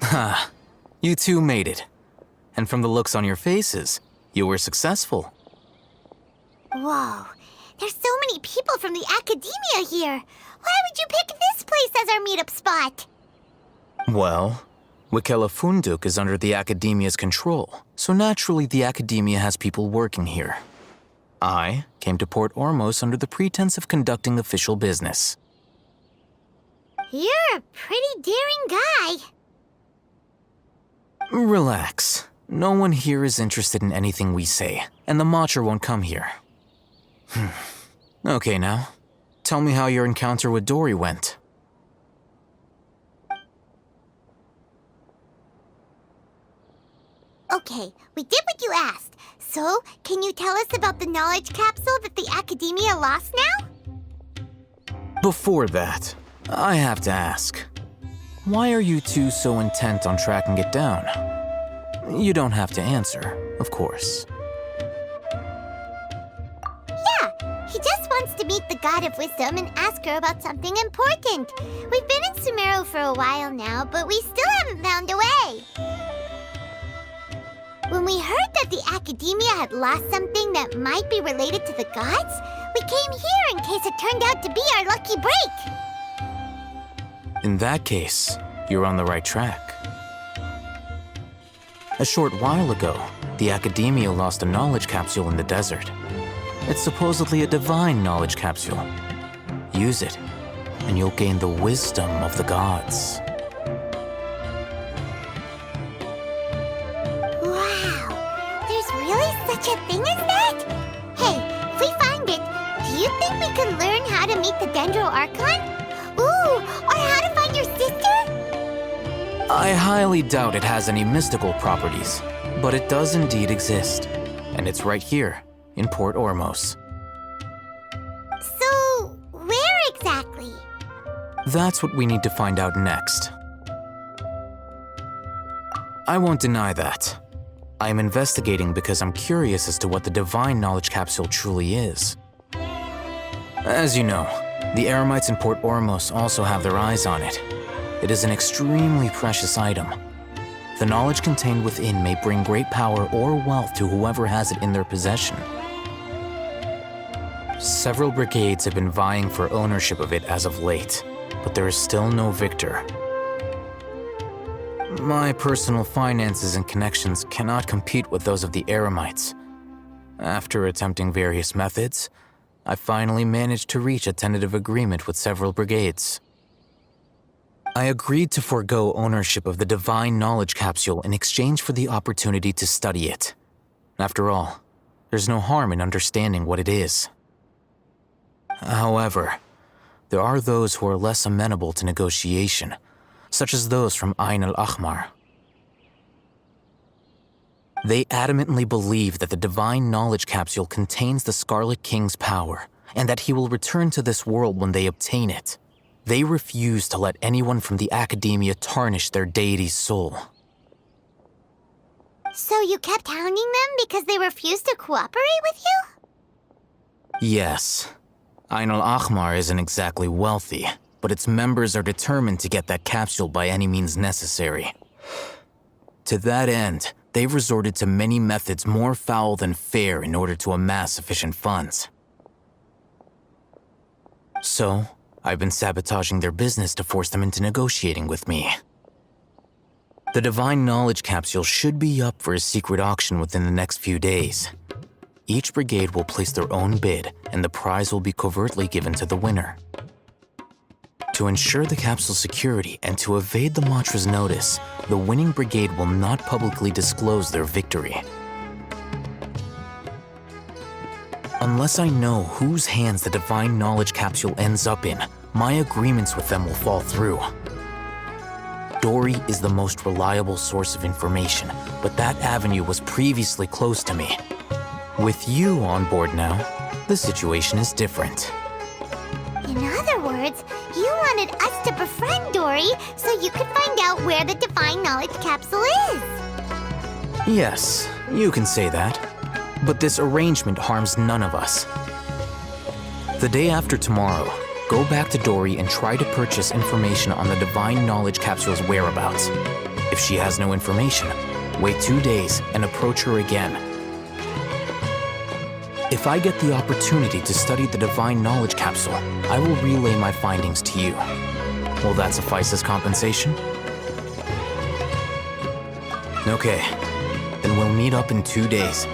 Ha, you two made it. And from the looks on your faces, you were successful. Whoa, there's so many people from the academia here. Why would you pick this place as our meetup spot? Well, Wikela Funduk is under the academia's control, so naturally the academia has people working here. I came to Port Ormos under the pretense of conducting official business. You're a pretty daring guy. Relax. No one here is interested in anything we say, and the Matcher won't come here. Okay now, tell me how your encounter with Dori went. Okay, we did what you asked. So, can you tell us about the knowledge capsule that the academia lost now? Before that, I have to ask, why are you two so intent on tracking it down? You don't have to answer, of course. Yeah, he just wants to meet the God of Wisdom and ask her about something important. We've been in Sumeru for a while now, but we still haven't found a way. When we heard that the academia had lost something that might be related to the gods, we came here in case it turned out to be our lucky break. In that case, you're on the right track. A short while ago, the academia lost a knowledge capsule in the desert. It's supposedly a divine knowledge capsule. Use it, and you'll gain the wisdom of the gods. Such a thing as that? Hey, if we find it, do you think we can learn how to meet the Dendro Archon? Ooh, or how to find your sister? I highly doubt it has any mystical properties, but it does indeed exist. And it's right here, in Port Ormos. So, where exactly? That's what we need to find out next. I won't deny that. I am investigating because I'm curious as to what the divine knowledge capsule truly is. As you know, the Eremites in Port Ormos also have their eyes on it. It is an extremely precious item. The knowledge contained within may bring great power or wealth to whoever has it in their possession. Several brigades have been vying for ownership of it as of late, but there is still no victor. My personal finances and connections cannot compete with those of the Eremites. After attempting various methods, I finally managed to reach a tentative agreement with several brigades. I agreed to forego ownership of the divine knowledge capsule in exchange for the opportunity to study it. After all, there's no harm in understanding what it is. However, there are those who are less amenable to negotiation, such as those from Ain al-Ahmar. They adamantly believe that the divine knowledge capsule contains the Scarlet King's power, and that he will return to this world when they obtain it. They refuse to let anyone from the academia tarnish their deity's soul. So you kept hounding them because they refused to cooperate with you? Yes. Ain al-Ahmar isn't exactly wealthy, but its members are determined to get that capsule by any means necessary. To that end, they've resorted to many methods more foul than fair in order to amass sufficient funds. So, I've been sabotaging their business to force them into negotiating with me. The divine knowledge capsule should be up for a secret auction within the next few days. Each brigade will place their own bid, and the prize will be covertly given to the winner. To ensure the capsule's security and to evade the Matra's notice, the winning brigade will not publicly disclose their victory. Unless I know whose hands the divine knowledge capsule ends up in, my agreements with them will fall through. Dori is the most reliable source of information, but that avenue was previously closed to me. With you on board now, the situation is different. In other words, you wanted us to befriend Dori so you could find out where the divine knowledge capsule is. Yes, you can say that. But this arrangement harms none of us. The day after tomorrow, go back to Dori and try to purchase information on the divine knowledge capsule's whereabouts. If she has no information, wait 2 days and approach her again. If I get the opportunity to study the Divine Knowledge Capsule, I will relay my findings to you. Will that suffice as compensation? Okay, then we'll meet up in 2 days.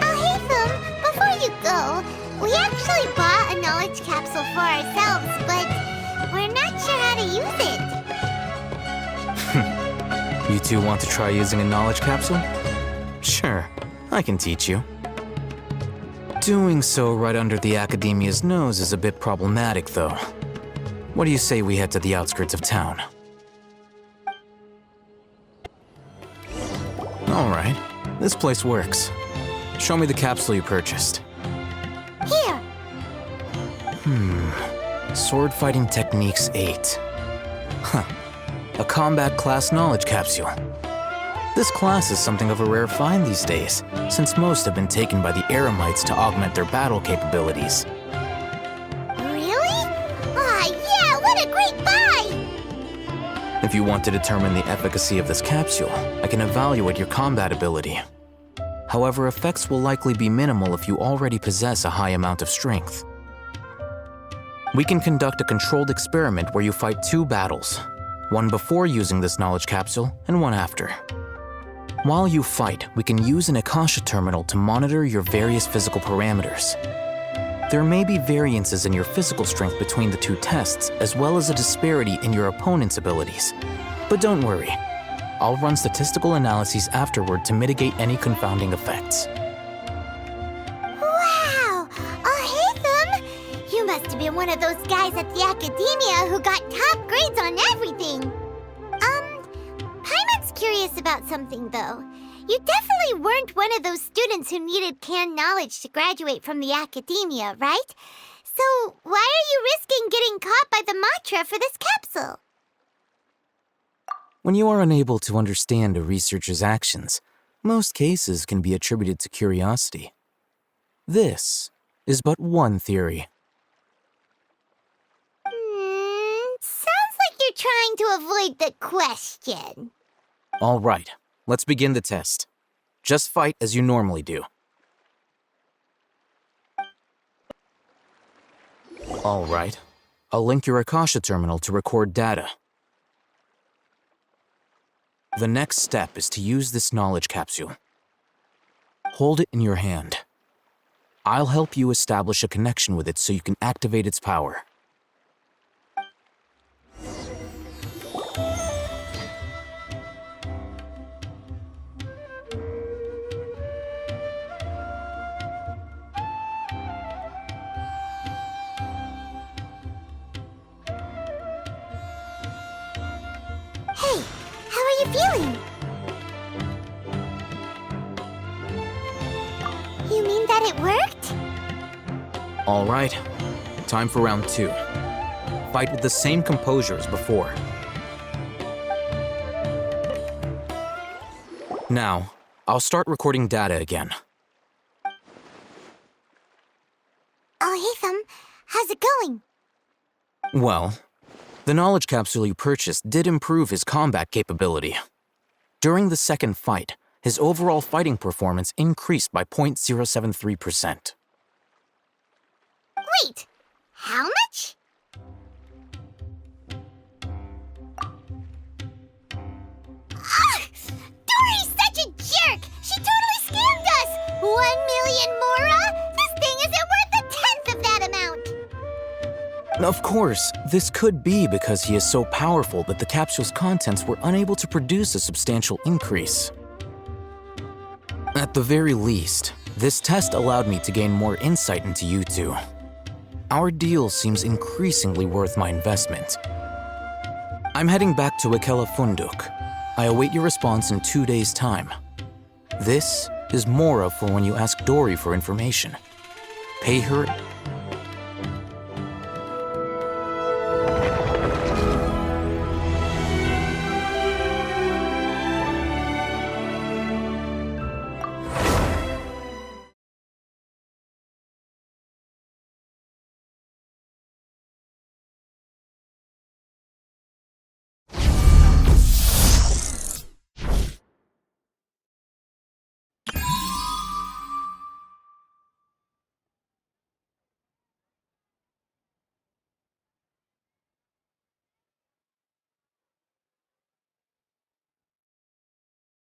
Alhaitham, before you go, we actually bought a knowledge capsule for ourselves, but we're not sure how to use it. You two want to try using a knowledge capsule? Sure, I can teach you. Doing so right under the Academia's nose is a bit problematic, though. What do you say we head to the outskirts of town? Alright, this place works. Show me the capsule you purchased. Here. Sword Fighting Techniques 8. Huh. A combat class knowledge capsule. This class is something of a rare find these days, since most have been taken by the Eremites to augment their battle capabilities. Really? Ah, yeah, what a great buy! If you want to determine the efficacy of this capsule, I can evaluate your combat ability. However, effects will likely be minimal if you already possess a high amount of strength. We can conduct a controlled experiment where you fight 2 battles, one before using this knowledge capsule and one after. While you fight, we can use an Akasha terminal to monitor your various physical parameters. There may be variances in your physical strength between the 2 tests, as well as a disparity in your opponent's abilities. But don't worry, I'll run statistical analyses afterward to mitigate any confounding effects. Wow! Alhaitham! You must have been one of those guys at the Academia who got top grades on everything! Paimon's curious about something, though. You definitely weren't one of those students who needed canned knowledge to graduate from the Academia, right? So why are you risking getting caught by the Matra for this capsule? When you are unable to understand a researcher's actions, most cases can be attributed to curiosity. This is but one theory. Sounds like you're trying to avoid the question. All right, let's begin the test. Just fight as you normally do. All right, I'll link your Akasha terminal to record data. The next step is to use this knowledge capsule. Hold it in your hand. I'll help you establish a connection with it so you can activate its power. Hey, how are you feeling? You mean that it worked? All right, time for round 2. Fight with the same composure as before. Now, I'll start recording data again. Alhaitham, how's it going? Well, the knowledge capsule you purchased did improve his combat capability. During the second fight, his overall fighting performance increased by 0.073%. Wait, how much? Dori's such a jerk! She totally scammed us! 1 million mora? This thing isn't worth a tenth of that amount! Of course, this could be because he is so powerful that the capsule's contents were unable to produce a substantial increase. At the very least, this test allowed me to gain more insight into you two. Our deal seems increasingly worth my investment. I'm heading back to Ikela Funduk. I await your response in 2 days' time. This is Mora for when you ask Dori for information. Pay her